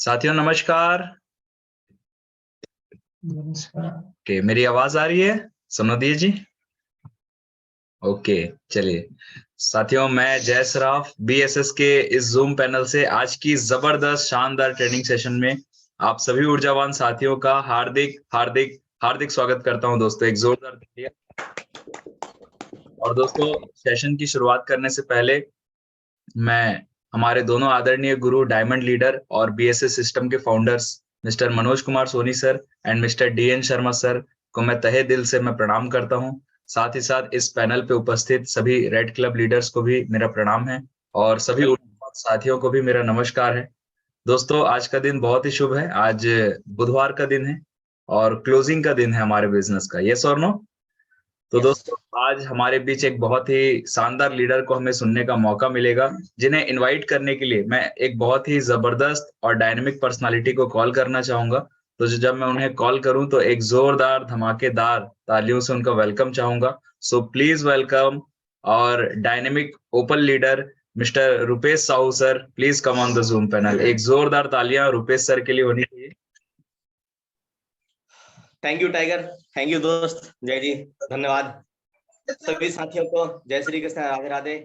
साथियों नमस्कार। ओके, मेरी आवाज आ रही है सोनोदीप जी? ओके, चलिए साथियों, मैं जय सराफ बीएसएस के इस जूम पैनल से आज की जबरदस्त शानदार ट्रेनिंग सेशन में आप सभी ऊर्जावान साथियों का हार्दिक हार्दिक हार्दिक स्वागत करता हूं। दोस्तों एक जोरदार तालियां। और दोस्तों, सेशन की शुरुआत करने से पहले मैं हमारे दोनों आदरणीय गुरु डायमंड लीडर और बीएसएस सिस्टम के founders mister Manoj Kumar Soni sir and mister DN Sharma sir को मैं तहे दिल से मैं प्रणाम करता हूं। साथ ही साथ इस पैनल पे उपस्थित सभी रेड क्लब लीडर्स को भी मेरा प्रणाम है और सभी साथियों को भी मेरा नमस्कार है। दोस्तों, आज का दिन बहुत ही शुभ है। आज बुधवार का दिन है और क्लोजिंग का दिन है हमारे बिजनेस का। यस और नो? तो दोस्तों, आज हमारे बीच एक बहुत ही शानदार लीडर को हमें सुनने का मौका मिलेगा, जिन्हें इनवाइट करने के लिए मैं एक बहुत ही जबरदस्त और डायनेमिक पर्सनालिटी को कॉल करना चाहूंगा। तो जब मैं उन्हें कॉल करूं तो एक जोरदार धमाकेदार तालियों से उनका वेलकम चाहूंगा। सो प्लीज वेलकम और dynamic open leader mister Rupesh Sahu sir. Please come on the zoom panel. एक जोरदार तालियां रुपेश सर के लिए होनी चाहिए। Thank you tiger, thank you दोस्त जय जी, धन्यवाद। सभी साथियों को जय श्री कृष्ण, राधे राधे।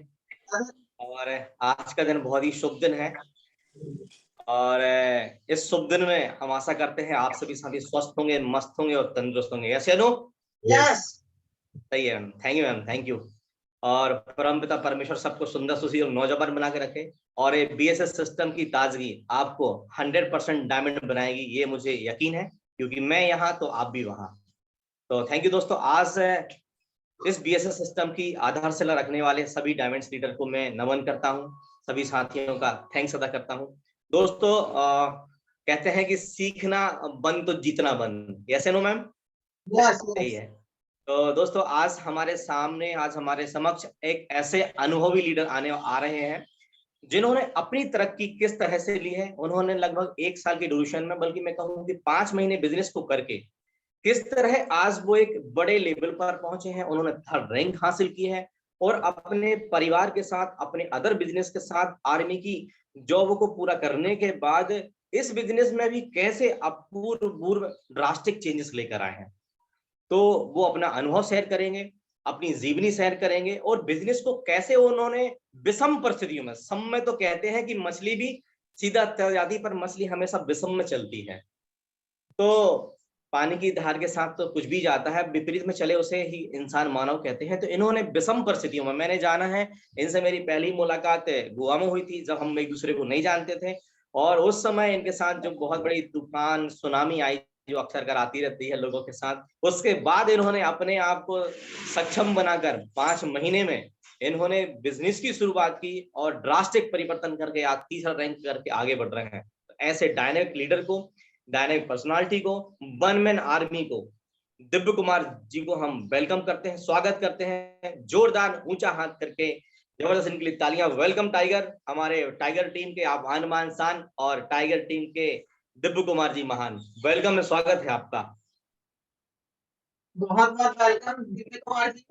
और आज का दिन बहुत ही शुभ दिन है और इस शुभ दिन में हम आशा करते हैं आप सभी साथी स्वस्थ होंगे, मस्त होंगे और तंदुरुस्त होंगे। यस या नो? यस, सही है ma'am, thank you ma'am, thank you. और परमपिता परमेश्वर सबको सुंदर सुशील और नौजवान बना के रखे और ये बीएसएस सिस्टम की ताजगी आपको 100% डायमंड बनाएगी, ये मुझे यकीन है, क्योंकि मैं यहाँ तो आप भी वहां। तो थैंक यू दोस्तों। आज इस बीएसएस सिस्टम की आधारशिला रखने वाले सभी डायमंड्स लीडर को मैं नमन करता हूँ, सभी साथियों का थैंक्स अदा करता हूँ। दोस्तों कहते हैं कि सीखना बंद तो जीतना बंद। ऐसे नो मैम? यही है। तो दोस्तों आज हमारे सामने, आज हमारे समक्ष एक ऐसे अनुभवी लीडर आ रहे हैं जिन्होंने अपनी तरक्की किस तरह से ली है। उन्होंने लगभग 1 साल की ड्यूरेशन में, बल्कि मैं कहूँ कि 5 महीने बिजनेस को करके किस तरह आज वो एक बड़े लेवल पर पहुंचे हैं। उन्होंने 3rd रैंक हासिल की है और अपने परिवार के साथ, अपने अदर बिजनेस के साथ आर्मी की जॉब को पूरा करने के बाद इस बिजनेस में भी कैसे अपूर्व ड्रास्टिक चेंजेस लेकर आए हैं। तो वो अपना अनुभव शेयर करेंगे, अपनी जीवनी शेयर करेंगे और बिजनेस को कैसे उन्होंने विषम परिस्थितियों में, सम में तो कहते हैं कि मछली भी सीधा तैर जाती पर मछली हमेशा विषम में चलती है। तो पानी की धार के साथ तो कुछ भी जाता है, विपरीत में चले उसे ही इंसान मानव कहते हैं। तो इन्होंने विषम परिस्थितियों में, मैंने जाना है इनसे, मेरी पहली मुलाकात गोवा में हुई थी जब हम एक दूसरे को नहीं जानते थे और उस समय इनके साथ जो बहुत बड़ी तूफान सुनामी आई जो अक्सर कर आती रहती है लोगों के साथ, उसके बाद इन्होंने अपने आप को सक्षम बनाकर 5 महीने में इन्होंने बिजनेस की शुरुआत की और ड्रास्टिक परिवर्तन करके आज 3rd रैंक करके आगे बढ़ रहे हैं। तो ऐसे डायनेमिक लीडर को, डायनेमिक पर्सनालिटी को, वन मैन आर्मी को, दिव्य कुमार जी को हम वेलकम करते हैं, स्वागत करते हैं। जोरदार ऊंचा हाथ करके जबरदस्त इनके लिए तालियां। वेलकम टाइगर, हमारे टाइगर टीम के आह्वान मान शान और टाइगर टीम के दिव्य कुमार जी महान। वेलकम है, स्वागत है आपका। बहुत बहुत welcome Divya Kumar ji.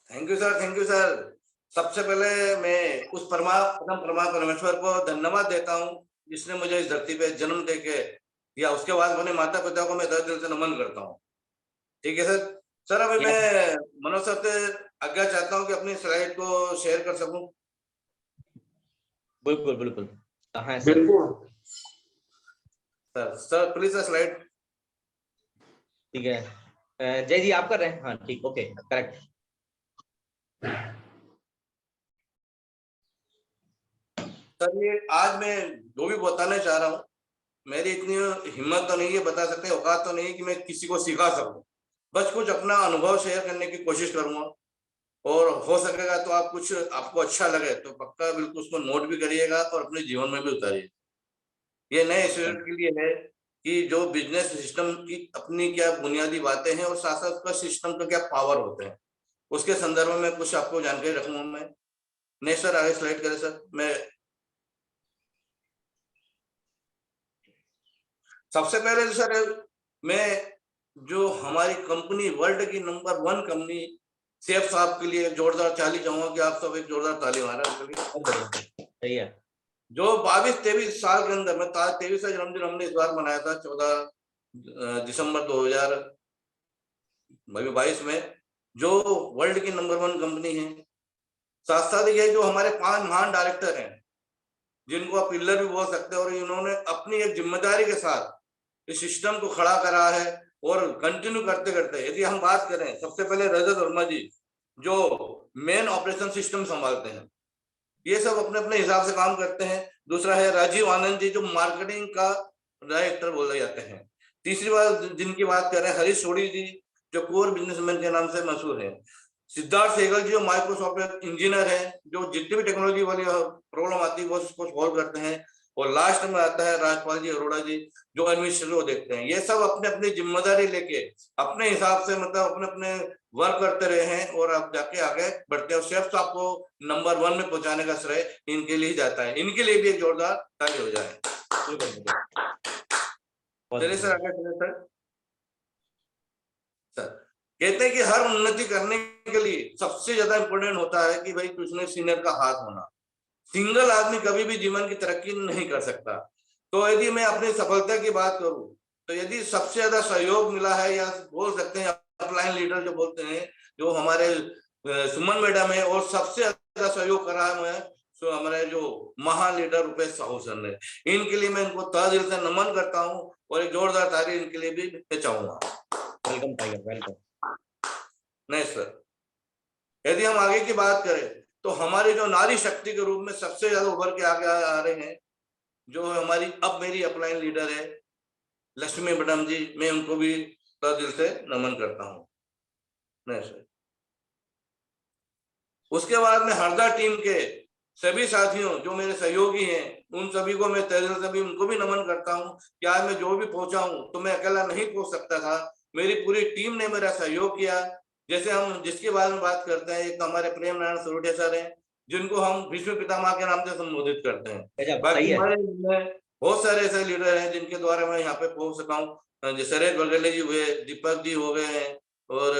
Thank you sir, thank you sir. सबसे पहले मैं उस परमेश्वर को धन्यवाद देता हूँ जिसने मुझे इस धरती पे जन्म देके दिया। उसके बाद अपने माता पिता को मैं तहे दिल से नमन करता हूँ। ठीक है सर। सर अभी मैं मनोज सर से आज्ञा चाहता हूँ कि अपनी स्लाइड को शेयर कर सकूं। बिल्कुल बिल्कुल, हाँ sir. Sir please sir slide. ठीक है जय जी, आप कर रहे हैं? हाँ ठीक, ओके करेक्ट। सर ये आज मैं जो भी बताना चाह रहा हूँ, मेरी इतनी हिम्मत तो नहीं है, बता सकते औकात तो नहीं है कि मैं किसी को सिखा सकूं। बस कुछ अपना अनुभव शेयर करने की कोशिश करूंगा और हो सकेगा तो आप कुछ आपको अच्छा लगे तो पक्का बिल्कुल उसको नोट भी करिएगा और अपने जीवन में भी उतारिए। ये नए स्टूडेंट के लिए है कि जो बिजनेस सिस्टम की अपनी क्या बुनियादी बातें हैं और साथ साथ उसका सिस्टम का क्या पावर होते हैं, उसके संदर्भ में कुछ आपको जानकारी रखूंगा मैं। नेक्स्ट सर, आगे स्लाइड करें सर। मैं सबसे पहले तो सर मैं जो हमारी कंपनी वर्ल्ड की नंबर 1 कंपनी सेफ साहब के लिए जोरदार ताली चाहूंगा कि आप सब एक जोरदार ताली मारा। सही है, जो 22-23 साल के अंदर, मैं 23वां जन्मदिन हमने इस बार मनाया था 14 दिसंबर 2022 में, जो वर्ल्ड की नंबर 1 कंपनी है। साथ साथ ये जो हमारे 5 महान डायरेक्टर हैं, जिनको आप पिल्लर भी बोल सकते हैं, और इन्होंने अपनी एक जिम्मेदारी के साथ इस सिस्टम को खड़ा करा है और कंटिन्यू करते करते। यदि हम बात करें, सबसे पहले रजत वर्मा जी जो मेन ऑपरेशन सिस्टम संभालते हैं, ये सब अपने अपने हिसाब से काम करते हैं। दूसरा है राजीव आनंद जी जो मार्केटिंग का डायरेक्टर बोले जाते हैं। तीसरी बात जिनकी बात कर रहे हैं, हरीश सोढ़ी जी जो कोर बिजनेसमैन के नाम से मशहूर है। सिद्धार्थ सहगल जी जो माइक्रोसॉफ्ट इंजीनियर है, जो जितनी भी टेक्नोलॉजी वाली प्रॉब्लम आती है वो उसको सॉल्व करते हैं। और लास्ट में आता है राजपाल जी अरोड़ा जी जो एडमिनिस्ट्रेटिव देखते हैं। ये सब अपने अपनी जिम्मेदारी लेके अपने हिसाब से मतलब अपने अपने वर्क करते रहे हैं और अब जाके आगे बढ़ते हैं। और शेफ साहब को नंबर 1 में पहुंचाने का श्रेय इनके लिए ही जाता है। इनके लिए भी एक जोरदार ताली हो जाए। चलिए सर आगे चलिए सर। कहते हैं कि हर उन्नति करने के लिए सबसे ज्यादा इंपॉर्टेंट होता है कि भाई उसमें सीनियर का हाथ होना। सिंगल आदमी कभी भी जीवन की तरक्की नहीं कर सकता। तो यदि मैं अपनी सफलता की बात करूं तो यदि सबसे ज्यादा सहयोग मिला है, या बोल सकते हैं अपलाइन लीडर जो बोलते हैं, जो हमारे सुमन मैडम है, और सबसे ज्यादा सहयोग करा है मैं तो हमारे जो महान लीडर रुपेश साहू सर ने। इनके लिए मैं इनको तहे दिल से नमन करता हूं और एक जोरदार ताली इनके लिए भी चाहूंगा। Welcome tiger, welcome. नहीं सर, यदि हम आगे की बात करें तो हमारी जो नारी शक्ति के रूप में सबसे ज्यादा उभर के आगे आ रहे हैं, जो हमारी अब मेरी अपलाइन लीडर है लक्ष्मी मैडम जी, मैं उनको भी तहे दिल से नमन करता हूँ। नहीं सर, उसके बाद में हरदा टीम के सभी साथियों जो मेरे सहयोगी हैं, उन सभी को मैं तहे दिल से भी उनको भी नमन करता हूँ कि आज मैं जो भी पहुंचा हूँ तो मैं अकेला नहीं पहुंच सकता था, मेरी पूरी टीम ने मेरा सहयोग किया। जैसे हम जिसके बारे में बात करते हैं, एक तो हमारे प्रेम नारायण सरोटिया सर हैं जिनको हम विश्व पितामह के नाम से संबोधित करते हैं। बाकी हमारे बहुत सारे ऐसे लीडर हैं जिनके द्वारा मैं यहाँ पे पहुंच सका हूँ। शरद बघेले जी हुए, दीपक जी हो गए हैं, और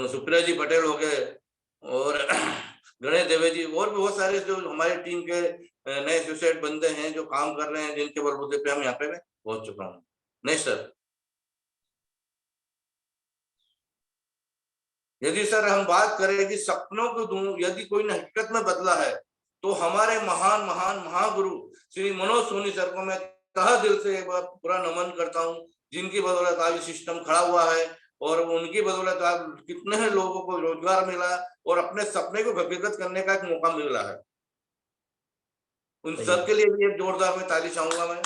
सुप्रिया जी पटेल हो गए, और गणेश देवे जी, और भी बहुत सारे जो हमारी टीम के नए एसोसिएट बंदे हैं जो काम कर रहे हैं, जिनके बलबूते पे हम यहाँ पे पहुंच चुका हूँ। नहीं सर, यदि सर हम बात करें कि सपनों को यदि कोई ने हकीकत में बदला है तो हमारे महान महान महागुरु श्री मनोज सोनी सर को मैं तहे दिल से एक बार पूरा नमन करता हूँ, जिनकी बदौलत आज सिस्टम खड़ा हुआ है, और उनकी बदौलत आज कितने ही लोगों को रोजगार मिला और अपने सपने को हकीकत करने का एक मौका मिल रहा है। उन सब के लिए भी एक जोरदार में ताली चाहूंगा मैं।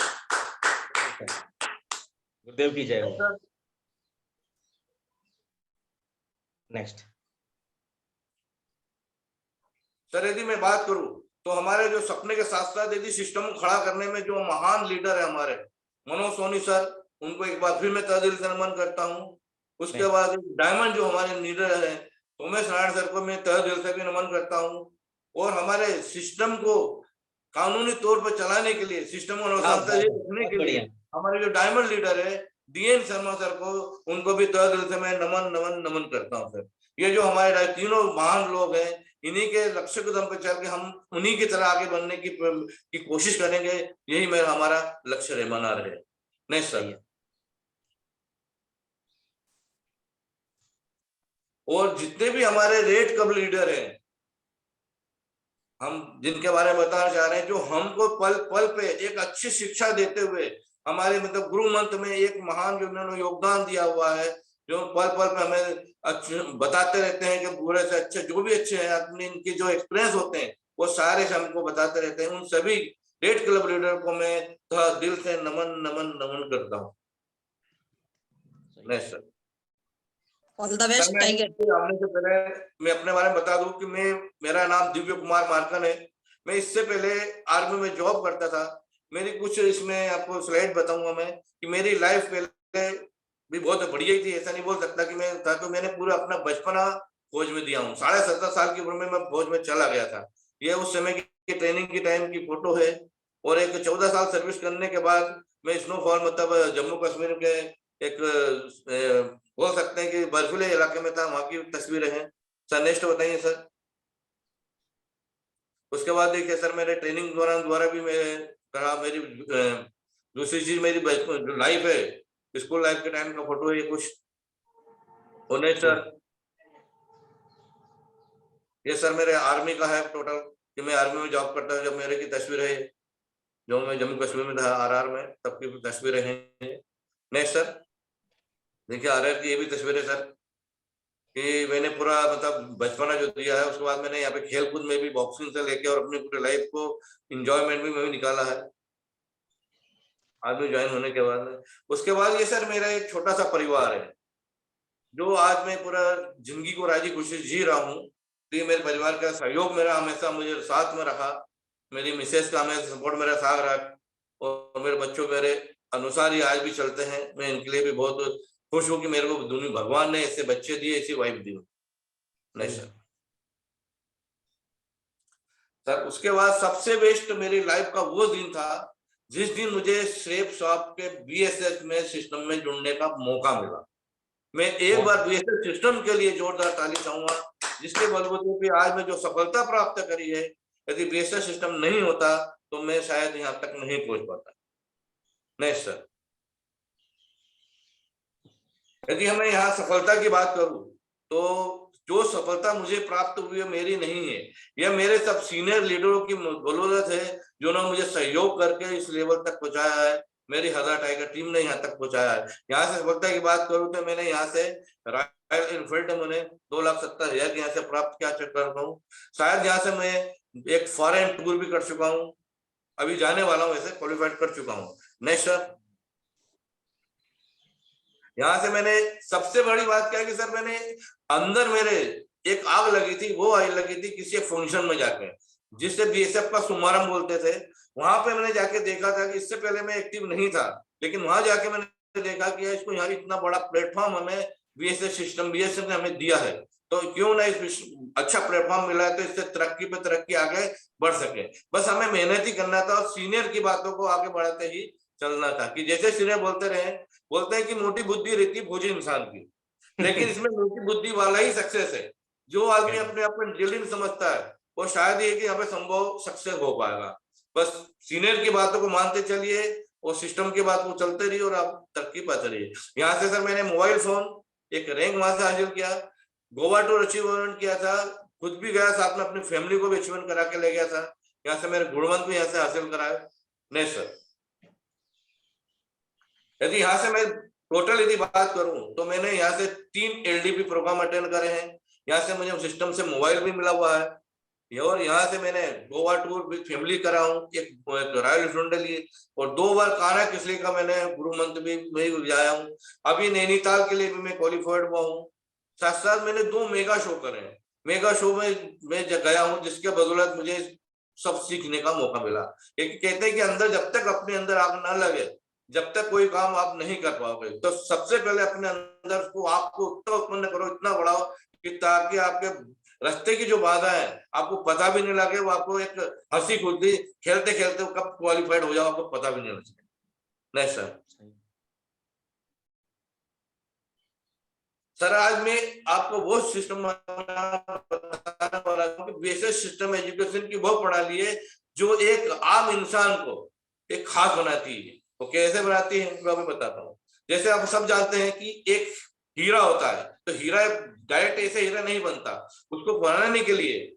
गुरुदेव की जय हो। नेक्स्ट सर, यदि मैं बात करूं तो हमारे जो सपने के साथ साथ यदि सिस्टम को खड़ा करने में जो महान लीडर है हमारे मनोज सोनी सर, उनको एक बार फिर मैं तहे दिल से नमन करता हूं। उसके बाद डायमंड जो हमारे लीडर है उमेश नारायण सर को मैं तहे दिल से भी नमन करता हूं। और हमारे सिस्टम को कानूनी तौर पर चलाने के लिए, सिस्टम को रखने के लिए हमारे जो डायमंड लीडर है डीएन शर्मा सर को, उनको भी तहे दिल से मैं नमन करता हूँ सर। ये जो हमारे तीनों महान लोग हैं, इन्हीं के लक्ष्य कदम पे चल के हम उन्हीं की तरह आगे बढ़ने की कोशिश करेंगे। यही मेरा हमारा लक्ष्य बना रहे। नहीं सर, और जितने भी हमारे रेड कब लीडर हैं, हम जिनके बारे में बताना चाह रहे हैं, जो हमको पल पल पे एक अच्छी शिक्षा देते हुए हमारे मतलब गुरु मंत्र में एक महान जो उन्होंने योगदान दिया हुआ है, जो पल पल पे हमें अच्छे बताते रहते हैं कि बुरे से अच्छे जो भी अच्छे हैं अपने इनके जो एक्सपीरियंस होते हैं वो सारे से हमको बताते रहते हैं। उन सभी रेड क्लब लीडर को मैं दिल से नमन करता हूँ। नहीं sir, all the best tiger. आने से पहले मैं अपने बारे में बता दूं कि मेरा नाम दिव्य कुमार मार्कन है। मैं इससे पहले आर्मी में जॉब करता था। मेरी कुछ इसमें आपको स्लाइड बताऊंगा मैं कि मेरी लाइफ पहले भी बहुत बढ़िया ही थी, ऐसा नहीं बोल सकता कि मैं था। तो मैंने पूरा अपना बचपना फौज में दिया हूँ। 17.5 साल की उम्र में मैं फौज में चला गया था। ये उस समय की ट्रेनिंग की टाइम की फोटो है। और एक 14 साल सर्विस करने के बाद मैं स्नोफॉल मतलब जम्मू कश्मीर के एक बोल सकते हैं कि बर्फीले इलाके में था, वहां की तस्वीरें हैं। सर नेक्स्ट बताइए सर। उसके बाद देखिए सर, मेरे ट्रेनिंग द्वारा भी मैं कहा, मेरी दूसरी चीज मेरी जो लाइफ है, स्कूल लाइफ के टाइम का फोटो है ये कुछ। और नहीं सर, ये सर मेरे आर्मी का है टोटल, कि मैं आर्मी में जॉब करता हूँ जब मेरे की तस्वीर है, जो मैं जम्मू कश्मीर में था आरआर में, तब की तस्वीरें हैं। नेक्स्ट सर, देखिए आरआर की ये भी तस्वीर है सर, कि मैंने पूरा मतलब बचपना जो दिया है, उसके बाद मैंने यहाँ पे खेल कूद में भी बॉक्सिंग से लेके और अपनी पूरी लाइफ को इंजॉयमेंट भी मैं भी निकाला है आर्मी ज्वाइन होने के बाद। उसके बाद ये सर मेरा एक छोटा सा परिवार है, जो आज मैं पूरा जिंदगी को राजी खुशी जी रहा हूँ। तो ये मेरे परिवार का सहयोग मेरा हमेशा मुझे साथ में रखा, मेरी मिसेस का हमेशा सपोर्ट मेरा साथ रहा, और मेरे बच्चों मेरे अनुसार ही आज भी चलते हैं। मैं इनके लिए भी बहुत खुश हूँ कि मेरे को दुनिया भगवान ने ऐसे बच्चे दिए, ऐसी वाइफ दी। नहीं सर, सर उसके बाद सबसे बेस्ट मेरी लाइफ का वो दिन था जिस दिन मुझे श्रेप शॉप के बीएसएस में सिस्टम में जुड़ने का मौका मिला। मैं एक बार बीएसएस सिस्टम के लिए जोरदार ताली चाहूंगा, जिसके बलबूते पे आज मैं जो सफलता प्राप्त करी है, यदि बीएसएस सिस्टम नहीं होता तो मैं शायद यहाँ तक नहीं पहुंच पाता। नहीं सर, यदि हमें यहाँ सफलता की बात करूं तो जो सफलता मुझे प्राप्त हुई है मेरी नहीं है, यह मेरे सब सीनियर लीडरों की बदौलत है, जिन्होंने मुझे सहयोग करके इस लेवल तक पहुंचाया है। मेरी 1000 टाइगर टीम ने यहाँ तक पहुंचाया है। यहाँ से सफलता की बात करूं तो मैंने यहाँ से रॉयल एनफील्ड मैंने 2,70,000 यहाँ से प्राप्त किया करता हूँ। शायद यहाँ से मैं एक फॉरेन टूर भी कर चुका हूँ, अभी जाने वाला हूँ, ऐसे क्वालिफाइड कर चुका हूँ। नेक्स्ट सर, यहाँ से मैंने सबसे बड़ी बात क्या है कि सर मैंने अंदर मेरे एक आग लगी थी, वो आग लगी थी किसी फंक्शन में जाके, जिससे बीएसएफ का शुभारंभ बोलते थे। वहां पे मैंने जाके देखा था कि इससे पहले मैं एक्टिव नहीं था, लेकिन वहां जाके मैंने देखा कि इसको यहाँ इतना बड़ा प्लेटफॉर्म हमें बीएसएफ सिस्टम बीएसएफ ने हमें दिया है, तो क्यों ना इस अच्छा प्लेटफॉर्म मिला है तो इससे तरक्की पे तरक्की आगे बढ़ सके। बस हमें मेहनत ही करना था और सीनियर की बातों को आगे बढ़ाते ही चलना था, कि जैसे सीनियर बोलते हैं कि मोटी बुद्धि रहती है फौजी इंसान की, लेकिन इसमें मोटी बुद्धि वाला ही सक्सेस है। जो आदमी अपने आप को इंटेलिजेंट समझता है वो शायद ही कि यहाँ पे संभव सक्सेस हो पाएगा। बस सीनियर की बातों को मानते चलिए और सिस्टम की बात को चलते रहिए और आप तरक्की पाते रहिए। यहाँ से सर मैंने मोबाइल फोन एक रैंक वहां से हासिल किया, गोवा टूर अचीवमेंट किया था, खुद भी गया, साथ में अपनी फैमिली को भी अचीवमेंट करा के ले गया था। यहाँ से मेरे गुणवंत भी यहाँ से हासिल कराए। नहीं सर, यदि यहाँ से मैं टोटल यदि बात करूं तो मैंने यहाँ से 3 एलडीपी प्रोग्राम अटेंड करे हैं। यहाँ से मुझे सिस्टम से मोबाइल भी मिला हुआ है, और यहाँ से मैंने गोवा टूर विद फैमिली करा हूँ, एक रॉयल एनफील्ड लिए, और 2 बार कान्हा किसली का मैंने गुरु मंत्र भी जाया हूँ। अभी नैनीताल के लिए भी मैं क्वालिफाइड हुआ हूँ। साथ साथ मैंने 2 मेगा शो करे हैं। मेगा शो में मैं गया हूँ, जिसके बदौलत मुझे सब सीखने का मौका मिला। कहते हैं कि अंदर जब तक अपने अंदर आग ना लगे, जब तक कोई काम आप नहीं कर पाओगे। तो सबसे पहले अपने अंदर को आपको उतना उत्पन्न करो, इतना बढ़ाओ कि ताकि आपके रास्ते की जो बाधा है आपको पता भी नहीं लगे, वो आपको एक हंसी खुशी खेलते खेलते कब क्वालिफाइड हो जाओ आपको पता भी नहीं लगे। नहीं सर, आज मैं आपको वो सिस्टम बताने वाला हूँ कि बेसिक सिस्टम एजुकेशन की वो प्रणाली है जो एक आम इंसान को एक खास बनाती है। तो कैसे बनाती है मैं भी बताता हूँ। जैसे आप सब जानते हैं कि एक हीरा होता है, तो हीरा डायरेक्ट ऐसे हीरा नहीं बनता, उसको बनाने के लिए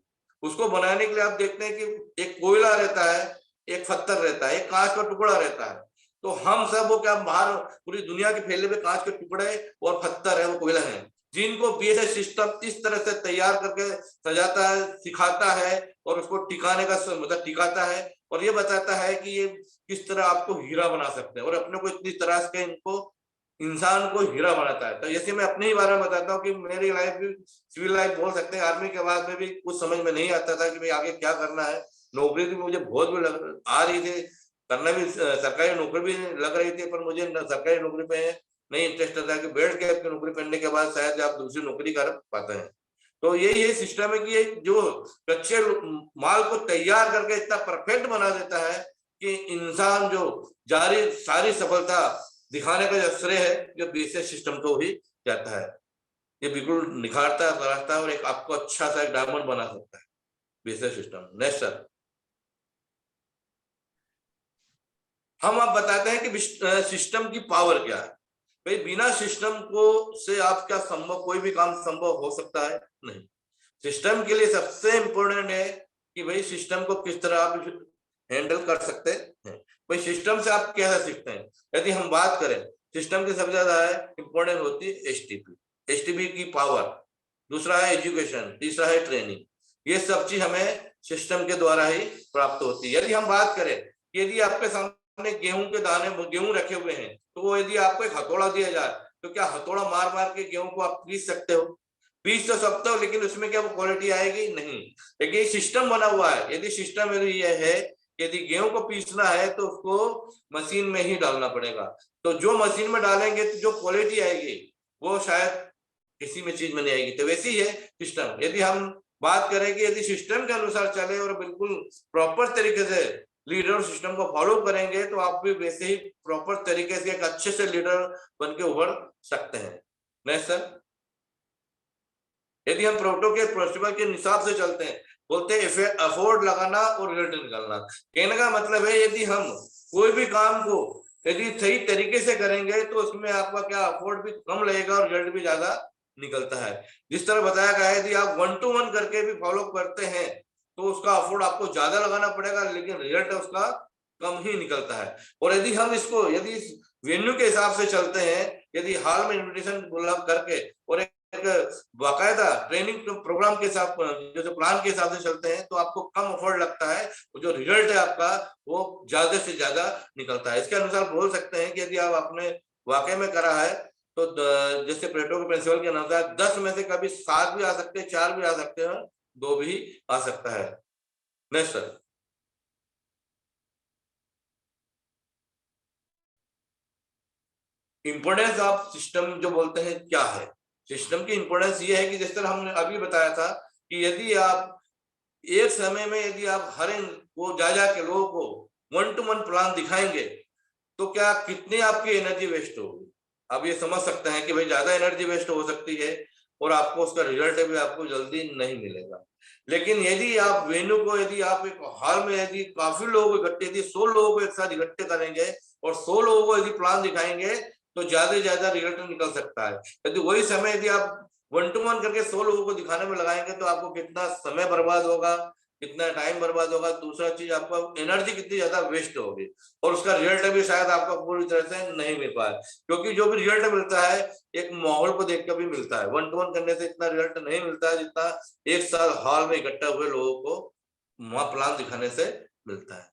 आप देखते हैं कि एक कोयला रहता है, एक पत्थर रहता है, एक कांच का टुकड़ा रहता है। तो हम सब वो क्या बाहर पूरी दुनिया के फैले हुए कांच के टुकड़े और पत्थर है, वो कोयला है, जिनको बीएसएस सिस्टम इस तरह से तैयार करके सजाता है, सिखाता है और उसको टिकाने का मतलब टिकाता है, और ये बताता है कि ये किस तरह आपको हीरा बना सकते हैं, और अपने को इतनी तरह से इनको इंसान को हीरा बनाता है। तो जैसे मैं अपने ही बारे में बताता हूँ कि मेरी लाइफ भी सिविल लाइफ बोल सकते हैं। आर्मी के बाद में भी कुछ समझ में नहीं आता था कि भाई आगे क्या करना है। नौकरी भी मुझे बहुत भी आ रही थी, करना भी सरकारी नौकरी भी लग रही थी, पर मुझे सरकारी नौकरी पे नहीं इंटरेस्ट था कि बैठ के आपकी नौकरी करने के बाद शायद आप दूसरी नौकरी कर पाते हैं। तो यही सिस्टम है कि जो कच्चे माल को तैयार करके इतना परफेक्ट बना देता है कि इंसान जो सारी सफलता दिखाने का जो श्रेय है जो बीएसएस सिस्टम को ही जाता है। ये बिल्कुल निखारता है, तराशता है और एक आपको अच्छा सा एक डायमंड बना सकता है। BSS system. नेक्स्ट सर, हम आप बताते हैं कि सिस्टम की पावर क्या है। भाई बिना सिस्टम को से आप क्या संभव, कोई भी काम संभव हो सकता है? नहीं। सिस्टम के लिए सबसे इंपॉर्टेंट है कि भाई सिस्टम को किस तरह आप हैंडल कर सकते हैं। भाई सिस्टम से आप कैसे सीखते हैं? यदि हम बात करें सिस्टम की सबसे ज्यादा इंपॉर्टेंट होती है एसटीपी की पावर, दूसरा है एजुकेशन, तीसरा है ट्रेनिंग। ये सब चीज हमें सिस्टम के द्वारा ही प्राप्त होती है। यदि हम बात करें, यदि आपके सामने गेहूं के दाने, गेहूं रखे हुए हैं, तो यदि आपको एक हथौड़ा दिया जाए तो क्या हथौड़ा मार मार के गेहूं को आप पीस सकते हो? पीस तो सकते हो, लेकिन उसमें क्या वो क्वालिटी आएगी? नहीं। लेकिन सिस्टम बना हुआ है। यदि सिस्टम यदि ये है, यदि गेहूं को पीसना है तो उसको मशीन में ही डालना पड़ेगा। तो जो मशीन में डालेंगे तो जो क्वालिटी आएगी वो शायद किसी में चीज में नहीं आएगी। तो वैसी है सिस्टम। यदि हम बात करें कि यदि सिस्टम के अनुसार चले और बिल्कुल प्रॉपर तरीके से लीडर सिस्टम को फॉलो करेंगे तो आप भी वैसे ही प्रॉपर तरीके से एक अच्छे से लीडर बन के उभर सकते हैं। नेक्स्ट सर, यदि हम प्रोटोकॉल के हिसाब से चलते हैं, बोलते हैं एफोर्ट लगाना और रिजल्ट निकालना। कहने का मतलब है यदि हम कोई भी काम को यदि सही तरीके से करेंगे तो उसमें आपका क्या एफोर्ट भी कम लगेगा और रिजल्ट भी ज्यादा निकलता है। जिस तरह बताया गया है, यदि आप 1 to 1 करके भी फॉलो करते हैं तो उसका एफोर्ट आपको ज्यादा लगाना पड़ेगा, लेकिन रिजल्ट उसका कम ही निकलता है। और यदि हम इसको यदि वेन्यू के हिसाब से चलते हैं, यदि हाल में इन्विटेशन करके और एक बाकायदा ट्रेनिंग प्रोग्राम के साथ जो प्लान के हिसाब से चलते हैं तो आपको कम एफर्ट लगता है, जो रिजल्ट है आपका वो ज्यादा से ज्यादा निकलता है। इसके अनुसार बोल सकते हैं कि यदि आप आपने वाकई में करा है तो जैसे प्लेटो के प्रिंसिपल के अनुसार 10 में से कभी 7 भी आ सकते हैं, 4 भी आ सकते हैं, 2 भी आ सकता है। Next sir, importance of system जो बोलते हैं क्या है? सिस्टम की इंपोर्टेंस ये है कि जिस तरह हमने अभी बताया था कि यदि आप एक समय में यदि आप हर वो जा के लोगों को 1 to 1 प्लान दिखाएंगे तो क्या कितनी आपकी एनर्जी वेस्ट होगी? आप ये समझ सकते हैं कि भाई ज्यादा एनर्जी वेस्ट हो सकती है और आपको उसका रिजल्ट भी आपको जल्दी नहीं मिलेगा। लेकिन यदि आप वेन्यू को यदि आप एक हॉल में यदि काफी लोग इकट्ठे, यदि 100 लोगों को एक साथ इकट्ठे करेंगे और 100 लोगों को यदि प्लान दिखाएंगे तो ज्यादा से ज्यादा रिजल्ट निकल सकता है। यदि वही समय यदि आप 1 to 1 करके 100 लोगों को दिखाने में लगाएंगे तो आपको कितना समय बर्बाद होगा, कितना टाइम बर्बाद होगा। दूसरा चीज आपको एनर्जी कितनी ज्यादा वेस्ट होगी और उसका रिजल्ट भी शायद आपको पूरी तरह से नहीं मिल पाए, क्योंकि जो भी रिजल्ट मिलता है एक माहौल को देखकर भी मिलता है। 1 to 1 करने से इतना रिजल्ट नहीं मिलता है जितना एक साथ हॉल में इकट्ठा हुए लोगों को वहां प्लान दिखाने से मिलता है।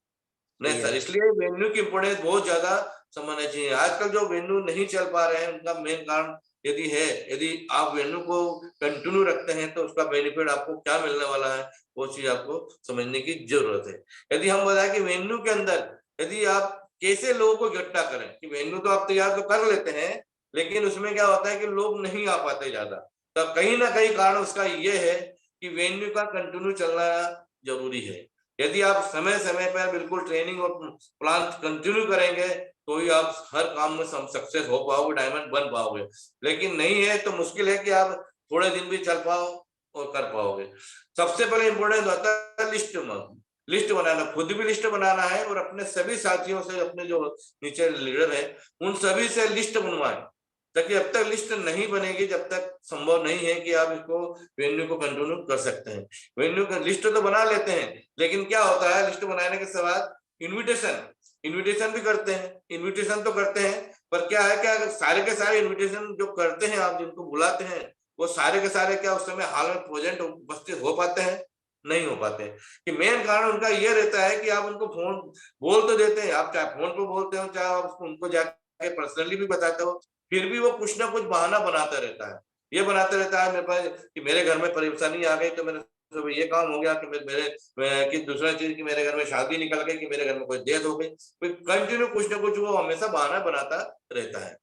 नहीं सर, इसलिए वेन्यू की इंपोर्टेंस बहुत ज्यादा समझना चाहिए। आजकल जो वेन्यू नहीं चल पा रहे हैं उनका मेन कारण यदि है, यदि आप वेन्यू को कंटिन्यू रखते हैं तो उसका बेनिफिट आपको क्या मिलने वाला है वो चीज आपको समझने की जरूरत है। यदि हम बताएं कि वेन्यू के अंदर यदि आप कैसे लोगों को इकट्ठा करें, कि वेन्यू तो आप तैयार तो कर लेते हैं लेकिन उसमें क्या होता है कि लोग नहीं आ पाते ज्यादा, तो कहीं ना कहीं कारण उसका ये है कि वेन्यू का कंटिन्यू चलना जरूरी है। यदि आप समय समय पर बिल्कुल ट्रेनिंग और प्लान कंटिन्यू करेंगे तो ही आप हर काम में सक्सेस हो पाओगे, डायमंड बन पाओगे। लेकिन नहीं है तो मुश्किल है कि आप थोड़े दिन भी चल पाओ और कर पाओगे। सबसे पहले इंपॉर्टेंट होता है लिस्ट बनाना। खुद भी लिस्ट बनाना है और अपने सभी साथियों से, अपने जो नीचे लीडर है उन सभी से लिस्ट बनवाएं, ताकि अब तक लिस्ट नहीं बनेगी जब तक संभव नहीं है कि आप इसको वेन्यू को कंटिन्यू कर सकते हैं। वेन्यू का लिस्ट तो बना लेते हैं, लेकिन क्या होता है लिस्ट बनाने के बाद इनविटेशन भी करते हैं। इनविटेशन तो करते हैं पर क्या है, क्या सारे के सारे इनविटेशन जो करते हैं आप जिनको बुलाते हैं वो सारे के सारे क्या उस समय हाल में प्रेजेंट उपस्थित हो पाते हैं? नहीं हो पाते। कि मेन कारण उनका ये रहता है कि आप उनको फोन बोल तो देते हैं, आप चाहे फोन पर बोलते हो चाहे आप उनको जाके पर्सनली भी बताते हो, फिर भी वो कुछ ना कुछ बहाना बनाता रहता है। ये बनाते रहता है मेरे पास कि मेरे घर में परेशानी आ गई तो मेरे तो ये काम हो गया कि मेरे कि दूसरा चीज कि मेरे घर में शादी निकल गई, कि मेरे घर में कोई डेथ हो गई। कंटिन्यू कुछ ना कुछ वो हमेशा बहाना बनाता रहता है।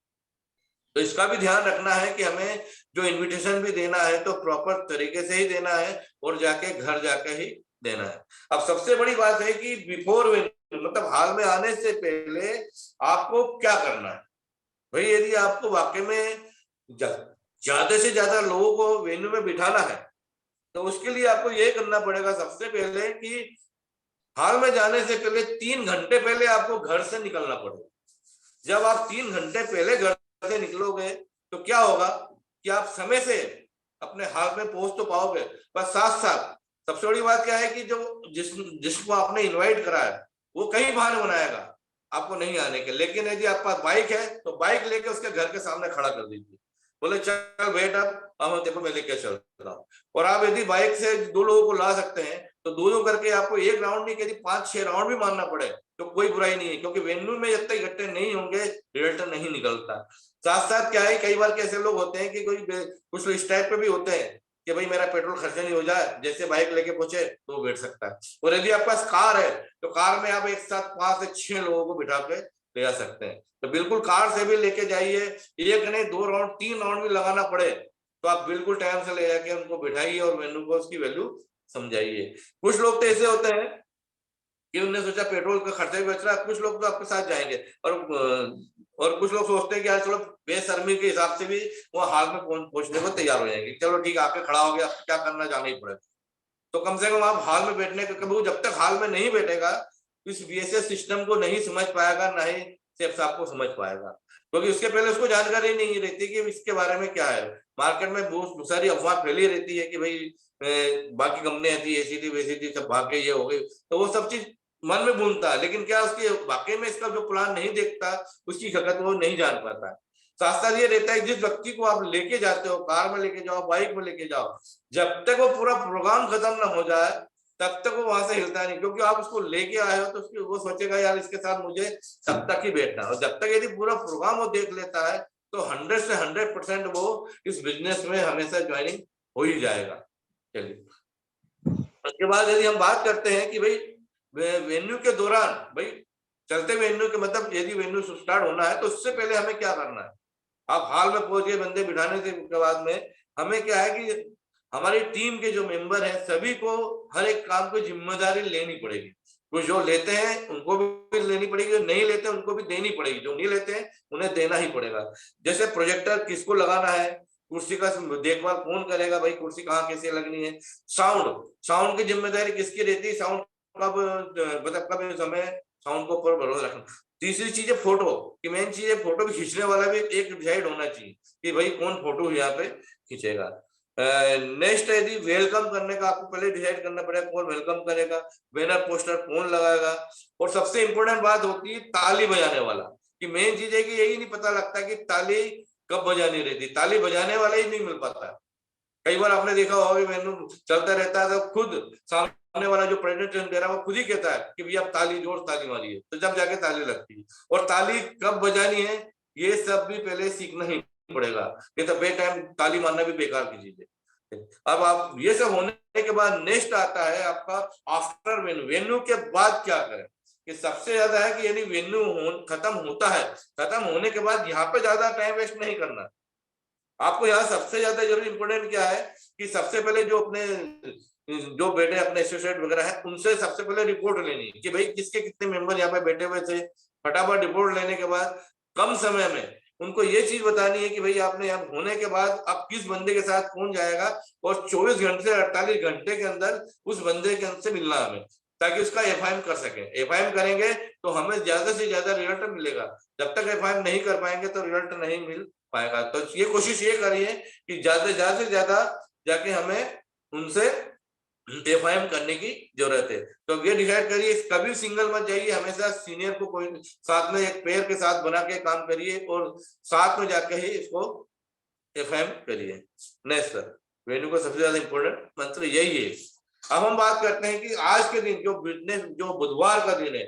तो इसका भी ध्यान रखना है कि हमें जो इनविटेशन भी देना है तो प्रॉपर तरीके से ही देना है और जाके घर जाके ही देना है। अब सबसे बड़ी बात है कि बिफोर मतलब हाल में आने से पहले आपको क्या करना है। भाई यदि आपको वाकई में ज्यादा से ज्यादा लोगों को वेन्यू में बिठाना है तो उसके लिए आपको ये करना पड़ेगा सबसे पहले कि हाल में जाने से पहले 3 घंटे पहले आपको घर से निकलना पड़ेगा। जब आप 3 घंटे पहले घर से निकलोगे तो क्या होगा कि आप समय से अपने हाल में पहुंच तो पाओगे, पर साथ साथ सबसे बड़ी बात क्या है कि जो जिसको आपने इनवाइट करा है वो कई बहाने बनाएगा आपको नहीं आने के। लेकिन यदि आपके पास बाइक है तो बाइक लेके उसके घर के सामने खड़ा कर दीजिए, बोले चल बैठ, अब देखो मैं लेके चल रहा हूँ। और आप यदि बाइक से 2 लोगों को ला सकते हैं तो 2-2 करके आपको 1 राउंड नहीं, यदि 5-6 राउंड भी मारना पड़े तो कोई बुराई नहीं है, क्योंकि वेन्यू में जब तक इकट्ठे नहीं होंगे रिजल्ट नहीं निकलता। साथ साथ क्या है, कई बार कैसे लोग होते हैं कि कुछ इस टाइप पे भी होते हैं कि भाई मेरा पेट्रोल खर्चा नहीं हो जाए, जैसे बाइक लेके पहुंचे तो वो बैठ सकता है। और यदि आपके पास कार है तो कार में आप एक साथ 5 से 6 लोगों को बिठा के ले जा सकते हैं। तो बिल्कुल कार से भी लेके जाइए, 1 नहीं 2 राउंड 3 राउंड भी लगाना पड़े तो आप बिल्कुल टाइम से ले जाके उनको बिठाइए और वेन्यू को उसकी वैल्यू समझाइए। कुछ लोग तो ऐसे होते हैं कि उन्होंने सोचा पेट्रोल का खर्चा भी बच रहा है, कुछ लोग तो आपके साथ जाएंगे और कुछ लोग सोचते हैं कि यार चलो बेशर्मी के हिसाब से भी वो हाल में पहुंचने को तैयार हो जाएंगे, चलो ठीक है आपके खड़ा हो गया, क्या करना, जाना ही पड़ेगा। तो कम से कम आप हाल में बैठने का, कभी जब तक हाल में नहीं बैठेगा इस बीएसएस सिस्टम को नहीं समझ पाएगा, ना ही सेफ साहब को समझ पाएगा, क्योंकि उसके पहले उसको जानकारी नहीं रहती कि इसके बारे में क्या है। मार्केट में बहुत सारी अफवाह फैली रहती है कि भाई बाकी कंपनियां थी, ऐसी थी वैसी थी, सब भाग के ये हो गई, तो वो सब चीज मन में भूनता है, लेकिन क्या उसकी वाकई में इसका जो प्लान नहीं देखता उसकी हकीकत वो नहीं जान पाता। साथ साथ ये रहता है जिस व्यक्ति को आप लेके जाते हो, कार में लेके जाओ, बाइक में लेके जाओ, जब तक वो पूरा प्रोग्राम खत्म ना हो जाए तब तक वो वहां से हिलता नहीं, क्योंकि आप उसको लेके आए हो तो उसकी वो सोचेगा यार इसके साथ मुझे तब तक ही बैठना है। और जब तक यदि पूरा प्रोग्राम वो देख लेता है तो 100 से 100% वो इस बिजनेस में हमेशा ज्वाइनिंग हो ही जाएगा। चलिए, उसके बाद यदि हम बात करते हैं कि भाई वेन्यू के दौरान, भाई चलते वेन्यू के मतलब यदि वेन्यू स्टार्ट होना है तो उससे पहले हमें क्या करना है। आप हाल में पहुंच गए, बंदे बिठाने के बाद में हमें क्या है कि हमारी टीम के जो मेंबर हैं सभी को हर एक काम की जिम्मेदारी लेनी पड़ेगी। कुछ जो लेते हैं उनको भी लेनी पड़ेगी, जो नहीं लेते उनको भी देनी पड़ेगी, जो नहीं लेते हैं उन्हें देना ही पड़ेगा। जैसे प्रोजेक्टर किसको लगाना है, कुर्सी का देखभाल कौन करेगा, भाई कुर्सी कहाँ कैसे लगनी है, साउंड की जिम्मेदारी किसकी रहती है, साउंड कब मतलब कब समय साउंड को ऊपर भरोसा रखना। तीसरी चीज है फोटो की, मेन चीज है फोटो भी खींचने वाला भी एक डिसाइड होना चाहिए कि भाई कौन फोटो यहाँ पे खींचेगा। नेक्स्ट यदि वेलकम करने का आपको पहले डिसाइड करना पड़ेगा कौन वेलकम करेगा, बैनर पोस्टर कौन लगाएगा, और सबसे इंपॉर्टेंट बात होती है ताली बजाने वाला कि मेन चीज है कि यही नहीं पता लगता कि ताली कब बजानी रहती, ताली बजाने वाला ही नहीं मिल पाता। कई बार आपने देखा होगा मेनू चलता रहता है तो खुद सामने वाला जो प्रेजेंटेशन दे रहा है वो खुद ही कहता है कि भैया ताली जोर ताली मारिए, तो जब जाके ताली लगती है। और ताली कब बजानी है ये सब भी पहले सीखना ही पड़ेगा, नहीं तो बे टाइम ताली मारना भी बेकार की चीज है। अब आप ये सब होने के बाद नेक्स्ट आता है आपका आफ्टर वेन्यू। वेन्यू के बाद क्या करें, कि सबसे ज्यादा है कि यदि वेन्यू खत्म होता है, खत्म होने के बाद यहाँ पे ज्यादा टाइम वेस्ट नहीं करना। आपको यहाँ सबसे ज्यादा जरूरी इंपोर्टेंट क्या है कि सबसे पहले जो बैठे अपने एसोसिएट वगैरह है उनसे सबसे पहले रिपोर्ट लेनी है कि भाई किसके कितने मेंबर यहाँ पे बैठे हुए थे। फटाफट रिपोर्ट लेने के बाद कम समय में उनको ये चीज बतानी है कि भाई आपने यहाँ होने के बाद आप किस बंदे के साथ कौन जाएगा, और 24 घंटे से 48 घंटे के अंदर उस बंदे के से मिलना हमें, ताकि उसका एफआईएम कर सके। एफआईएम करेंगे तो हमें ज्यादा से ज्यादा रिजल्ट मिलेगा, जब तक एफआईएम नहीं कर पाएंगे तो रिजल्ट नहीं मिल पाएगा। तो ये कोशिश ये करिए कि ज्यादा से ज्यादा जाके हमें उनसे एफआईएम करने की जरूरत है। तो ये डिसाइड करिए, कभी सिंगल मत जाइए, हमेशा सीनियर को कोई साथ में एक पेयर के साथ बना के काम करिए और साथ में जाके ही इसको एफआईएम करिए। नेक्स्ट सर, वेन्यू का सबसे ज्यादा इंपॉर्टेंट मंत्र यही है। अब हम बात करते हैं कि आज के दिन जो बिजनेस जो बुधवार का दिन है,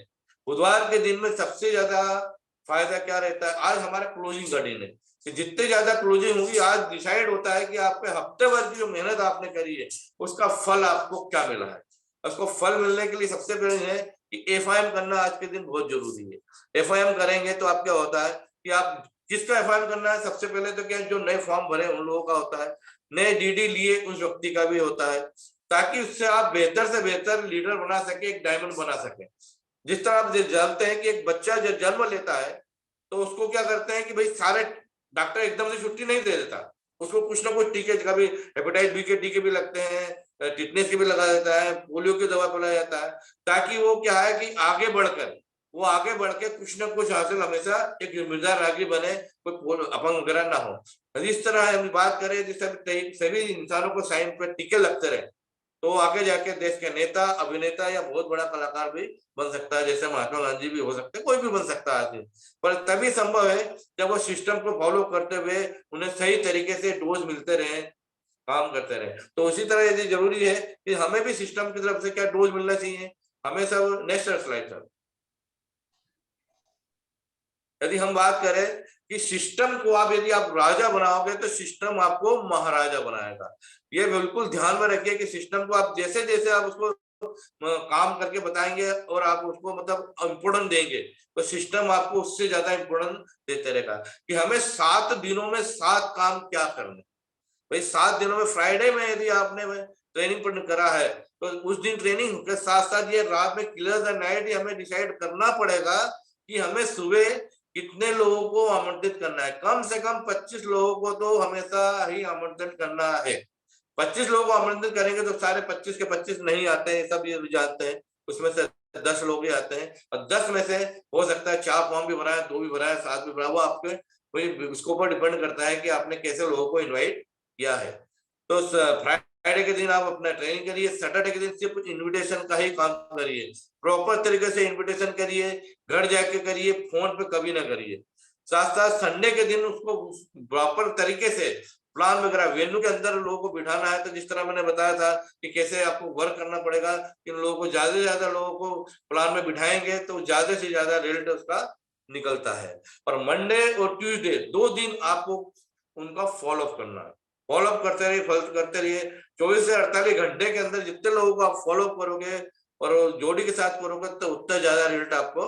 बुधवार के दिन में सबसे ज्यादा फायदा क्या रहता है। आज हमारा क्लोजिंग का दिन है कि जितने ज्यादा क्लोजिंग होगी आज डिसाइड होता है कि आपके हफ्ते भर की जो मेहनत आपने करी है उसका फल आपको क्या मिला है। उसको फल मिलने के लिए सबसे पहले है कि एफआईएम करना आज के दिन बहुत जरूरी है। एफआईएम करेंगे तो आप क्या होता है कि आप किसका एफआईएम करना है, सबसे पहले तो क्या जो नए फॉर्म भरे उन लोगों का होता है, नए डीडी लिए उस व्यक्ति का भी होता है, ताकि उससे आप बेहतर से बेहतर लीडर बना सके, एक डायमंड बना सके। जिस तरह आप जानते हैं कि एक बच्चा जब जन्म लेता है तो उसको क्या करते हैं कि भाई सारे डॉक्टर एकदम से छुट्टी नहीं दे देता, उसको कुछ ना कुछ टीके, कभी हेपेटाइटिस बी के टीके भी लगते हैं, टिटनेस की भी लगाया जाता है, पोलियो की दवा पिलाया जाता है, ताकि वो क्या है कि आगे बढ़ के कुछ ना कुछ हासिल हमेशा एक जिम्मेदार नागरिक बने, कोई अपंग वगैरह ना हो। इस तरह हम बात करें जिस सभी इंसानों को साइन पे टिके लगते रहे, तो आगे जाके देश के नेता, अभिनेता या बहुत बड़ा कलाकार भी बन सकता है, जैसे महात्मा गांधी भी हो सकते हैं, कोई भी बन सकता है आदमी। पर तभी संभव है जब वो सिस्टम को फॉलो करते हुए उन्हें सही तरीके से डोज मिलते रहे, काम करते रहे। तो उसी तरह यदि जरूरी है कि हमें भी सिस्टम की तरफ से क्या डोज मिलना चाहिए, हमें सब नेक्स्ट स्लाइड सर। यदि हम बात करें कि सिस्टम को यदि आप राजा बनाओगे तो सिस्टम आपको महाराजा बनाएगा। ये बिल्कुल ध्यान में रखिए कि सिस्टम को आप जैसे जैसे आप उसको काम करके बताएंगे और आप उसको मतलब इम्पोर्टेंस देंगे, तो सिस्टम आपको उससे ज्यादा इम्पोर्टेंस देते रहेगा कि हमें 7 दिनों में 7 काम क्या करने। भाई 7 दिनों में फ्राइडे में यदि आपने ट्रेनिंग करा है तो उस दिन ट्रेनिंग के साथ साथ ये रात में क्लियर द नाइट हमें डिसाइड करना पड़ेगा कि हमें सुबह कितने लोगों को आमंत्रित करना है। कम से कम 25 लोगों को तो हमेशा ही आमंत्रित करना है। 25 लोगों को आमंत्रित करेंगे तो सारे 25 के 25 नहीं आते हैं, सब ये भी जानते हैं, उसमें से 10 लोग ही आते हैं, और 10 में से हो सकता है 4 फॉर्म भी भराए, 2 भी भराए, 7 भी भराए, वो आपके उसके ऊपर डिपेंड करता है कि आपने कैसे लोगों को इन्वाइट किया है। तो फ्राइडे के दिन आप अपना ट्रेनिंग करिए, सैटरडे के दिन सिर्फ इन्विटेशन का ही काम करिए, प्रॉपर तरीके से इन्विटेशन करिए, घर जाके करिए, फोन पे कभी ना करिए। साथ साथ संडे के दिन उसको प्रॉपर तरीके से प्लान वगैरह वेन्यू के अंदर लोगों को बिठाना है। तो जिस तरह मैंने बताया था कि कैसे आपको वर्क करना पड़ेगा, कि लोगों को ज्यादा से ज्यादा लोगों को प्लान में बिठाएंगे तो ज्यादा से ज्यादा रिजल्ट उसका निकलता है। और मंडे और ट्यूसडे 2 दिन आपको उनका फॉलो अप करना है। फॉलो अप करते रहिए 24 से 48 घंटे के अंदर जितने लोगों को आप फॉलो अप करोगे और जोड़ी के साथ करोगे तो उतना ज्यादा रिजल्ट आपको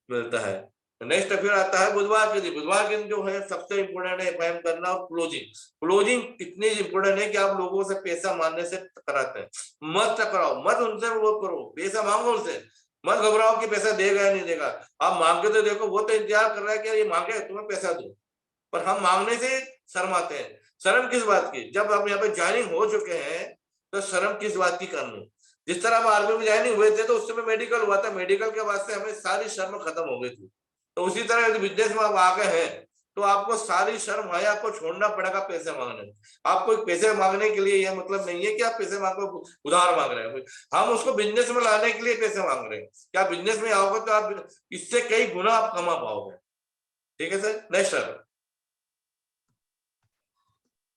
मिलता है। नेक्स्ट फिर आता है बुधवार के दिन। बुधवार के दिन जो है सबसे इंपोर्टेंट है एफआईएम करना और क्लोजिंग इतनी इंपोर्टेंट है कि आप लोगों से पैसा मांगने से कराते हैं, मत टकराओ, मत उनसे वो करो, पैसा मांगो उनसे, मत घबराओ कि पैसा देगा या नहीं देगा। आप मांग के तो देखो, वो तो इंतजार कर रहा है कि ये मांगे तुम्हें पैसा दो, पर हम मांगने से शर्माते हैं। शर्म किस बात की, जब आप यहाँ पे ज्वाइनिंग हो चुके हैं तो शर्म किस बात की करनी। जिस तरह हम आर्मी में ज्वाइनिंग हुए थे तो उस समय मेडिकल हुआ था, मेडिकल के बाद से हमें सारी शर्म खत्म हो गई थी। तो उसी तरह यदि बिजनेस में आप आ गए हैं तो आपको सारी शर्म है आपको छोड़ना पड़ेगा पैसे मांगने में। आपको पैसे मांगने के लिए यह मतलब नहीं है कि आप पैसे मांगो उधार मांग रहे हैं, हम उसको बिजनेस में लाने के लिए पैसे मांग रहे हैं। क्या बिजनेस में आओगे तो आप इससे कई गुना आप कमा पाओगे। ठीक है सर, नेक्स्ट सर।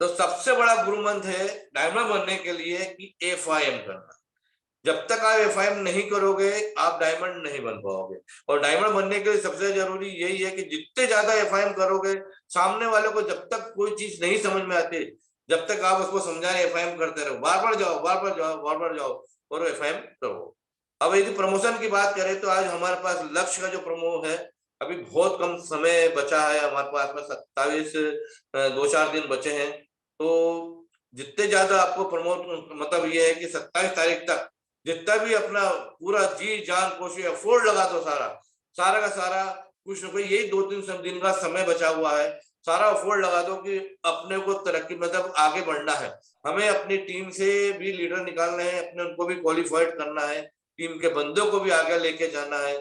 तो सबसे बड़ा गुरु मंत्र है डायमंड बनने के लिए कि एफआईएम करना। जब तक आप एफआईएम नहीं करोगे आप डायमंड नहीं बन पाओगे। और डायमंड बनने के लिए सबसे जरूरी यही है कि जितने ज्यादा एफआईएम करोगे, सामने वाले को जब तक कोई चीज नहीं समझ में आती, जब तक आप उसको समझाएं एफआईएम करते रहो, बार बार जाओ, बार बार जाओ, बार बार जाओ और एफआईएम करो। अब यदि प्रमोशन की बात करें तो आज हमारे पास लक्ष्य का जो प्रमो है, अभी बहुत कम समय बचा है हमारे पास में, 27 2-4 दिन बचे हैं। तो जितने ज्यादा आपको प्रमोट मतलब ये है कि 27 तारीख तक जितना भी अपना पूरा जी जान कोशिश एफोर्ट लगा दो, सारा का सारा, कुछ न कोई यही 2-3 दिन का समय बचा हुआ है, सारा एफोर्ट लगा दो कि अपने को तरक्की मतलब आगे बढ़ना है। हमें अपनी टीम से भी लीडर निकालना है, अपने उनको भी क्वालिफाइड करना है, टीम के बंदों को भी आगे लेके जाना है।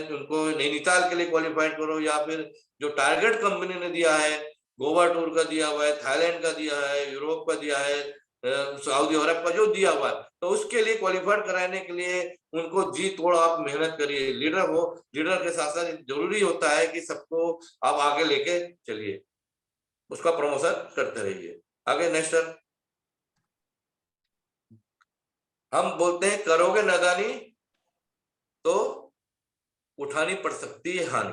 उनको नैनीताल के लिए क्वालिफाइड करो, या फिर जो टारगेट कंपनी ने दिया है, गोवा टूर का दिया हुआ है, थाईलैंड का दिया है, यूरोप का दिया है, सऊदी अरब का जो दिया हुआ है, तो उसके लिए क्वालिफाइड कराने के लिए उनको जी तोड़ आप मेहनत करिए। लीडर हो, लीडर के साथ साथ जरूरी होता है कि सबको आप आगे लेके चलिए, उसका प्रमोशन करते रहिए। आगे नेक्स्ट सर। हम बोलते हैं करोगे नादानी तो उठानी पड़ सकती है हानि।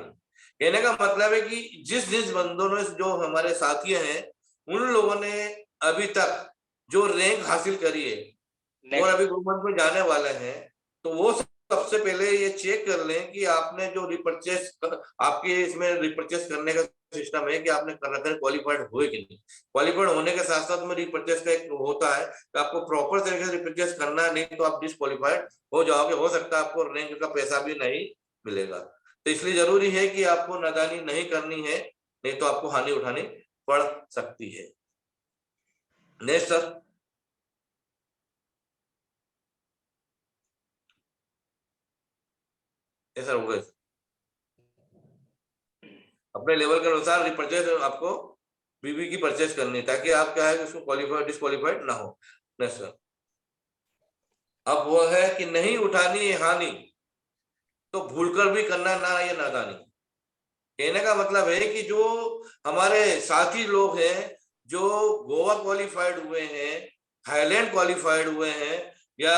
कहने का मतलब है कि जिस बंदों ने, जो हमारे साथी हैं, उन लोगों ने अभी तक जो रैंक हासिल करी है और अभी गवर्नमेंट में जाने वाले हैं, तो वो सबसे पहले ये चेक कर लें कि आपने जो रिपर्चेस, आपके इसमें रिपर्चेस करने का सिस्टम है कि आपने कर रखा है, क्वालिफाइड हुए कि नहीं। क्वालिफाइड होने के साथ साथ में रिपर्चेस का एक होता है कि आपको प्रॉपर तरीके से रिपर्चेस करना है, नहीं तो आप डिसक्वालिफाइड हो जाओगे, हो सकता है आपको रैंक का पैसा भी नहीं मिलेगा। तो इसलिए जरूरी है कि आपको नादानी नहीं करनी है, नहीं तो आपको हानि उठानी पड़ सकती है। Next sir. ऐसा होगा। अपने लेवल के अनुसार रिपरचेज आपको बीबी की परचेज करनी, ताकि आप क्या है उसको क्वालिफाइड डिस्क्वालिफाइड ना हो। नेक्स्ट, अब वो है कि नहीं उठानी है हानि तो भूलकर भी करना ना ये नादानी। कहने का मतलब है कि जो हमारे साथी लोग हैं जो गोवा क्वालिफाइड हुए हैं, थाईलैंड क्वालिफाइड हुए हैं या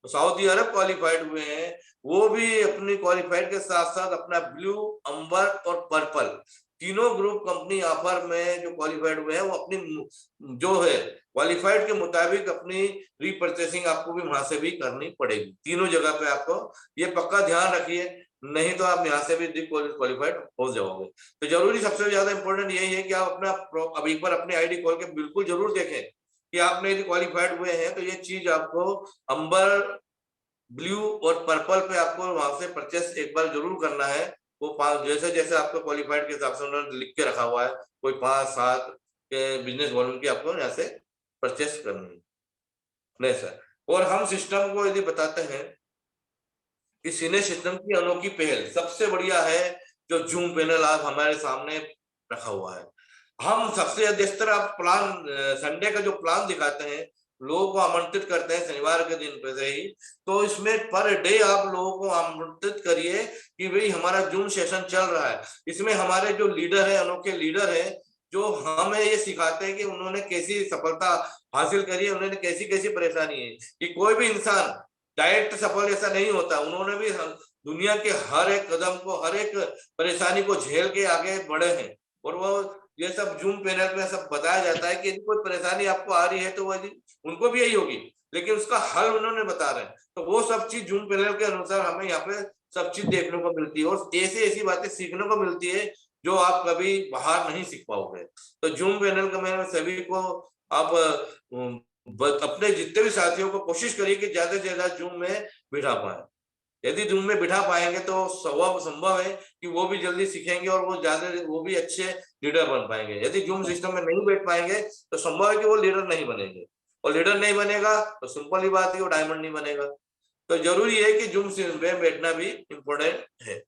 सऊदी अरब क्वालिफाइड हुए हैं, वो भी अपनी क्वालिफाइड के साथ साथ अपना ब्लू, अंबर और पर्पल तीनों ग्रुप कंपनी ऑफर में जो क्वालिफाइड हुए हैं वो अपनी जो है क्वालिफाइड के मुताबिक अपनी रीपर्चेसिंग आपको भी वहां से भी करनी पड़ेगी। तीनों जगह पे आपको ये पक्का ध्यान रखिए, नहीं तो आप यहाँ से भी डिस्क्वालिफाइड हो जाओगे। तो जरूरी सबसे ज्यादा इंपॉर्टेंट यही है कि आप अपना अब एक बार अपनी आईडी खोल के बिल्कुल जरूर देखें कि आपने यदि क्वालिफाइड हुए हैं तो ये चीज आपको अंबर, ब्लू और पर्पल पे आपको वहां से परचेस एक बार जरूर करना है। वो जैसे जैसे आपको क्वालिफाइड के हिसाब से उन्होंने लिख के रखा हुआ है, कोई 5-7 के बिजनेस वॉल्यूम की आपको यहाँ से परचेस करनी है। नहीं सर, और हम सिस्टम को यदि बताते हैं कि सीने सिस्टम की अनोखी पहल सबसे बढ़िया है जो जूम पैनल आप हमारे सामने रखा हुआ है। हम सबसे जिस तरह आप प्लान संडे का जो प्लान दिखाते हैं, लोगों को आमंत्रित करते हैं शनिवार के दिन पे से ही, तो इसमें पर डे आप लोगों को आमंत्रित करिए कि भाई हमारा जूम सेशन चल रहा है। इसमें हमारे जो लीडर है, अनोखे लीडर है, जो हमें ये सिखाते हैं कि उन्होंने कैसी सफलता हासिल करी है, उन्होंने कैसी कैसी परेशानी है। कि कोई भी इंसान डायरेक्ट सफल ऐसा नहीं होता, उन्होंने भी दुनिया के हर एक कदम को, हर एक परेशानी को झेल के आगे बढ़े हैं। और वो ये सब जूम पैनल में सब बताया जाता है कि यदि कोई परेशानी आपको आ रही है तो वो उनको भी यही होगी, लेकिन उसका हल उन्होंने बता रहे हैं। तो वो सब चीज जूम पैनल के अनुसार हमें यहाँ पे सब चीज देखने को मिलती है और ऐसी ऐसी बातें सीखने को मिलती है जो आप कभी बाहर नहीं सीख पाओगे। तो जूम पैनल का मैं सभी को आप अपने जितने भी साथियों को कोशिश करिए कि ज्यादा से ज्यादा जूम में बिठा पाए। यदि जूम में बिठा पाएंगे तो संभव है कि वो भी जल्दी सीखेंगे और वो भी अच्छे लीडर बन पाएंगे। यदि जूम सिस्टम में नहीं बैठ पाएंगे तो संभव है कि वो लीडर नहीं बनेंगे, और लीडर नहीं बनेगा तो सिंपल ही बात है वो डायमंड नहीं बनेगा। तो जरूरी है कि जूम में बैठना भी इम्पोर्टेंट है।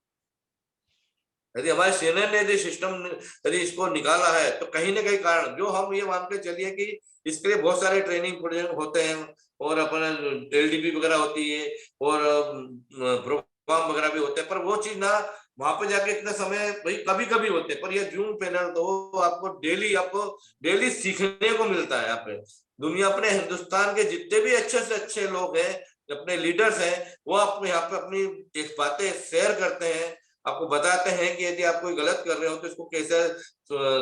यदि हमारे सीनियर ने यदि सिस्टम यदि इसको निकाला है तो कहीं ना कहीं कारण जो हम ये मान के चलिए कि इसके लिए बहुत सारे ट्रेनिंग होते हैं और अपना LDP वगैरह होती है और प्रोग्राम वगैरह भी होते हैं, पर वो चीज ना वहां पे जाके इतना समय भाई कभी कभी होते हैं। पर ये जूम पैनल तो आपको डेली सीखने को मिलता है। यहाँ पे दुनिया, अपने हिंदुस्तान के जितने भी अच्छे से अच्छे लोग हैं, अपने लीडर्स हैं, वो आपको यहाँ पे अपनी बातें शेयर करते हैं, आपको बताते हैं कि यदि आप कोई गलत कर रहे हो तो इसको कैसे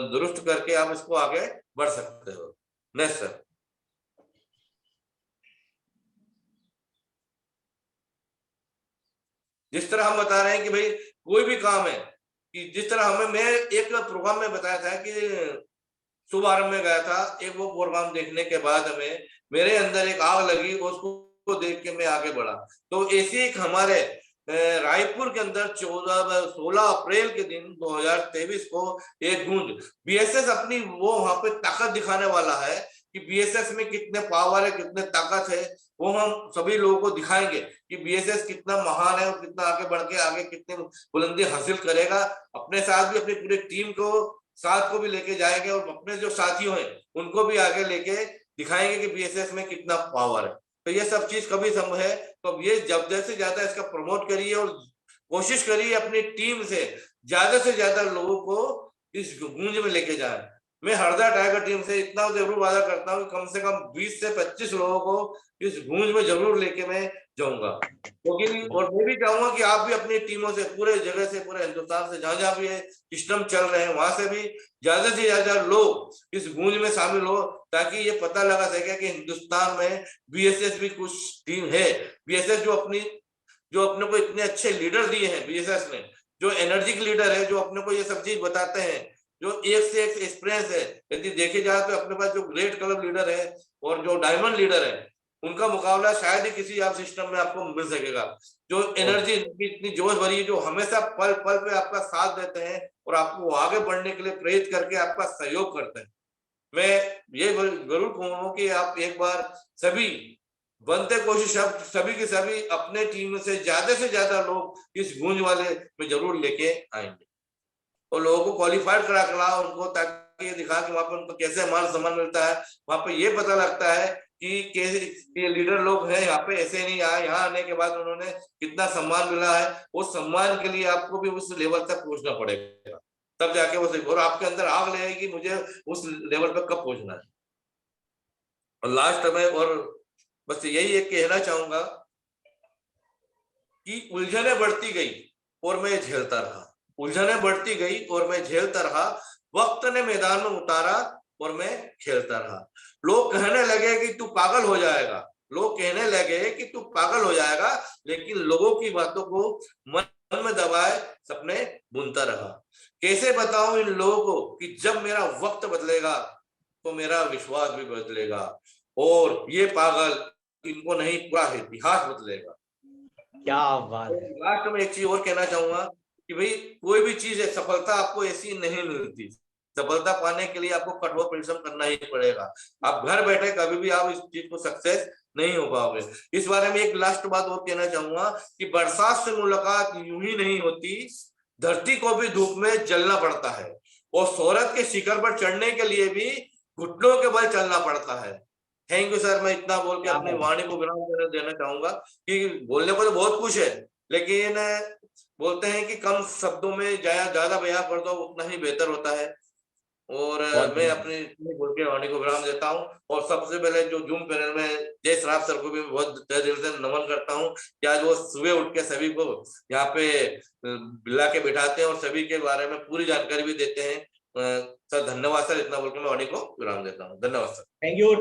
दुरुस्त करके आप इसको आगे बढ़ सकते हो। नेक्स्ट सर, जिस तरह हम बता रहे हैं कि भाई कोई भी काम है कि जिस तरह मैं एक प्रोग्राम में बताया था कि शुभारंभ में गया था, एक वो प्रोग्राम देखने के बाद हमें मेरे अंदर एक आग लगी और उसको देख के मैं आगे बढ़ा। तो ऐसे एक हमारे रायपुर के अंदर 16 अप्रैल के दिन 2023 को एक गूंज BSS अपनी वो वहां पे ताकत दिखाने वाला है कि BSS में कितने पावर है, कितने ताकत है, वो हम सभी लोगों को दिखाएंगे कि BSS कितना महान है और कितना आगे बढ़ के आगे कितनी बुलंदी हासिल करेगा। अपने साथ भी अपनी पूरी टीम को साथ को भी लेके जाएंगे और अपने जो साथियों हैं उनको भी आगे लेके दिखाएंगे कि BSS में कितना पावर है। तो ये सब चीज कभी संभव है तो ये ज्यादा से ज्यादा इसका प्रमोट करिए और कोशिश करिए अपनी टीम से ज्यादा लोगों को इस गूंज में लेके जाए। मैं हरदा टाइगर टीम से इतना जरूर वादा करता हूँ कि कम से कम 20 से 25 लोगों को इस गूंज में जरूर लेके मैं जाऊंगा, क्योंकि और मैं भी चाहूंगा कि आप भी अपनी टीमों से पूरे जगह से, पूरे हिंदुस्तान से जहां जहां भी ये सिस्टम चल रहे हैं वहां से भी ज्यादा से ज्यादा लोग इस गूंज में शामिल हो, ताकि ये पता लगा सके कि हिंदुस्तान में BSS भी कुछ टीम है। BSS जो अपने को इतने अच्छे लीडर दिए हैं, BSS ने जो एनर्जी के लीडर है, जो अपने को ये सब चीज बताते हैं, जो एक से एक एक्सपीरियंस है। यदि देखे जाए तो अपने पास जो ग्रेट क्लब लीडर है और जो डायमंड लीडर है, उनका मुकाबला शायद ही किसी आप सिस्टम में आपको मिल सकेगा। जो एनर्जी इतनी जोश भरी है, जो हमेशा पल पल पे आपका साथ देते हैं और आपको आगे बढ़ने के लिए प्रेरित करके आपका सहयोग करते हैं। मैं ये जरूर कहूंगा कि आप एक बार सभी बनते कोशिश अब सभी के सभी अपने टीम से ज्यादा लोग इस गूंज वाले में जरूर लेके आएंगे और लोगों को क्वालिफाइड करा उनको, ताकि ये दिखा कि वहां पर उनको कैसे मान सम्मान मिलता है। वहां पे ये पता लगता है कि ये लीडर लोग हैं यहाँ पे ऐसे नहीं आए, यहाँ आने के बाद उन्होंने कितना सम्मान मिला है, उस सम्मान के लिए आपको भी उस लेवल तक पहुंचना पड़ेगा, तब जाके वो सही। और आपके अंदर आग लगेगी मुझे उस लेवल पर कब पहुंचना है। और लास्ट में और बस यही एक कहना चाहूंगा कि उलझने बढ़ती गई और मैं झेलता रहा, उलझने बढ़ती गई और मैं झेलता रहा, वक्त ने मैदान में उतारा और मैं खेलता रहा। लोग कहने लगे कि तू पागल हो जाएगा, लोग कहने लगे कि तू पागल हो जाएगा, लेकिन लोगों की बातों को मन में दबाए सपने बुनता रहा। कैसे बताऊं इन लोगों को कि जब मेरा वक्त बदलेगा तो मेरा विश्वास भी बदलेगा, और ये पागल इनको नहीं, पूरा इतिहास बदलेगा। क्या बात है। लास्ट में एक चीज और कहना चाहूंगा कि भाई कोई भी चीज है, सफलता आपको ऐसी नहीं मिलती, सफलता पाने के लिए आपको कठोर परिश्रम करना ही पड़ेगा। आप घर बैठे कभी भी आप इस चीज को सक्सेस नहीं हो पाओगे। इस बारे में एक लास्ट बात और कहना चाहूंगा कि बरसात से मुलाकात यूं ही नहीं होती, धरती को भी धूप में जलना पड़ता है, और शोहरत के शिखर पर चढ़ने के लिए भी घुटनों के बल चलना पड़ता है। Thank you sir. मैं इतना बोल के अपनी वाणी को विराम देना चाहूंगा कि बोलने को तो बहुत कुछ है, लेकिन बोलते हैं कि कम शब्दों में ज्यादा बयां कर दो उतना ही बेहतर होता है। और मैं अपने बोल के वाणी को विराम देता हूँ। और सबसे पहले जो जूम पैनल में जय श्राप सर को भी बहुत तहे दिल से नमन करता हूँ कि आज वो सुबह उठ के सभी को यहाँ पे बुला के बिठाते हैं और सभी के बारे में पूरी जानकारी भी देते हैं। सर धन्यवाद सर, इतना बोल के मैं वाणी को विराम देता हूँ। धन्यवाद सर। Thank you.